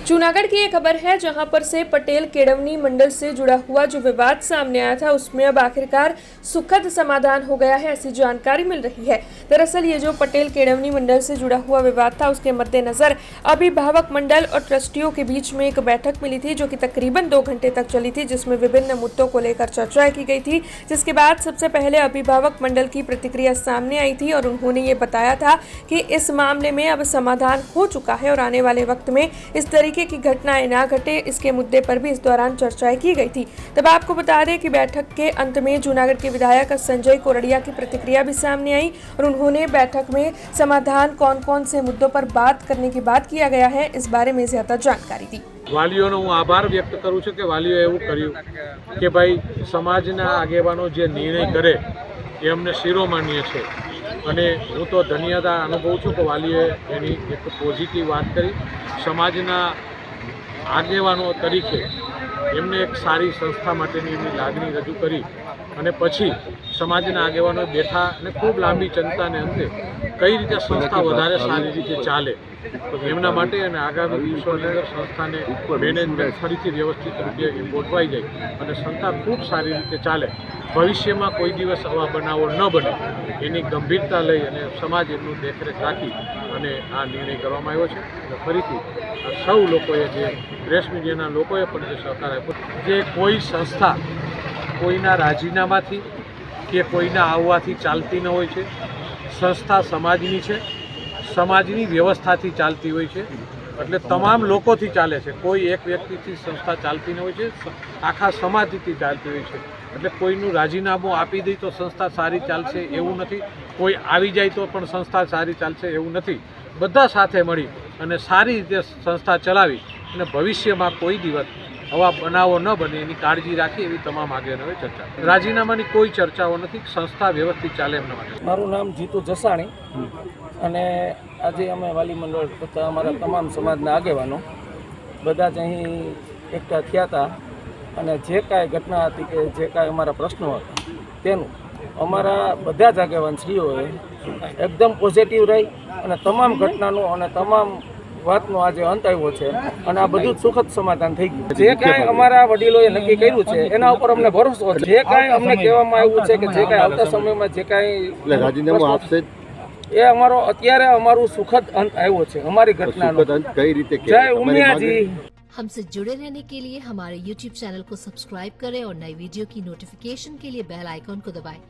जूनागढ़ की एक खबर है जहां पर से पटेल केडवनी मंडल से जुड़ा हुआ जो विवाद सामने आया था उसमें अब आखिरकार सुखद समाधान हो गया है, ऐसी जानकारी मिल रही है। दरअसल ये जो पटेल केडवनी मंडल से जुड़ा हुआ विवाद था उसके मद्देनजर अभिभावक मंडल और ट्रस्टियों के बीच में एक बैठक मिली थी जो कि तकरीबन 2 घंटे तक चली थी, जिसमें विभिन्न मुद्दों को लेकर चर्चा की गई थी। जिसके बाद सबसे पहले अभिभावक मंडल की प्रतिक्रिया सामने आई थी और उन्होंने ये बताया था कि इस मामले में अब समाधान हो चुका है और आने वाले वक्त में इस तरीके की घटनाएं ना घटे, इसके मुद्दे पर भी इस दौरान चर्चाएं की गई थी। तब आपको बता दें कि बैठक के अंत में जूनागढ़ के विधायक संजय कोरड़िया की प्रतिक्रिया भी सामने आई और उन्होंने बैठक में समाधान कौन कौन से मुद्दों पर बात करने की बात किया गया है, इस बारे में ज्यादा जानकारी दी। વાલીઓનો હું આભાર વ્યક્ત કરું છું કે વાલીઓએ એવું કર્યું કે ભાઈ સમાજના આગેવાનો જે નિર્ણય કરે એ અમને શિરોમાન્ય છે અને હું તો ધન્યતા અનુભવું છું કે વાલીએ એની એક પોઝિટિવ વાત કરી। સમાજના આગેવાનો તરીકે એમને એક સારી સંસ્થા માટેની એમની લાગણી રજૂ કરી અને પછી સમાજના આગેવાનો બેઠા અને ખૂબ લાંબી ચર્ચાને અંતે કઈ રીતે સંસ્થા વધારે સારી રીતે ચાલે તો એમના માટે અને આગામી દિવસોની અંદર સંસ્થાને મેનેજમેન્ટ ફરીથી વ્યવસ્થિત રીતે ગોઠવાઈ જાય અને સંસ્થા ખૂબ સારી રીતે ચાલે, ભવિષ્યમાં કોઈ દિવસ આવા બનાવો ન બને એની ગંભીરતા લઈ અને સમાજ એમનું દેખરેખ રાખી અને આ નિર્ણય કરવામાં આવ્યો છે। અને ફરીથી સૌ લોકોએ જે પ્રેસ મીડિયાના લોકોએ પણ જે સહકાર આપ્યો, જે કોઈ સંસ્થા કોઈના રાજીનામાથી કે કોઈના આવવાથી ચાલતી ન હોય છે। સંસ્થા સમાજની છે, સમાજની વ્યવસ્થાથી ચાલતી હોય છે, એટલે તમામ લોકોથી ચાલે છે। કોઈ એક વ્યક્તિથી સંસ્થા ચાલતી ન હોય છે, આખા સમાજથી ચાલતી હોય છે। એટલે કોઈનું રાજીનામું આપી દઈ તો સંસ્થા સારી ચાલશે એવું નથી, કોઈ આવી જાય તો પણ સંસ્થા સારી ચાલશે એવું નથી। બધા સાથે મળી અને સારી રીતે સંસ્થા ચલાવી અને ભવિષ્યમાં કોઈ દિવસ આવા બનાવો ન બને એની કાળજી રાખી એવી તમામ આગેવાનોએ ચર્ચા। રાજીનામાની કોઈ ચર્ચાઓ નથી, સંસ્થા વ્યવસ્થિત ચાલે એમના માટે। મારું નામ જીતુ જસાણી અને આજે અમે વાલી મંડળ તથા અમારા તમામ સમાજના આગેવાનો બધા જ અહીં એકઠા થયા હતા અને જે કાંઈ ઘટના હતી કે જે કાંઈ અમારા પ્રશ્નો હતા તેનું અમારા બધા જ આગેવાનશ્રીઓએ એકદમ પોઝિટિવ રહી અને તમામ ઘટનાનું અને તમામ વાતનો આજે અંત આવ્યો છે અને આ બધું જ સુખદ સમાધાન થઈ ગયું। જે કાંઈ અમારા વડીલોએ નક્કી કર્યું છે એના ઉપર અમને ભરોસો છે। જે કાંઈ અમને કહેવામાં આવ્યું છે કે જે કાંઈ આવતા સમયમાં જે કાંઈ રાજીનામું આપશે એ અમારો અત્યારે અમારું સુખદ અંત આવ્યો છે અમારી ઘટનાનો। કઈ રીતે જય ઉમિયાજી। हमसे जुड़े रहने के लिए हमारे YouTube चैनल को सब्सक्राइब करें और नई वीडियो की नोटिफिकेशन के लिए बेल आइकॉन को दबाएं।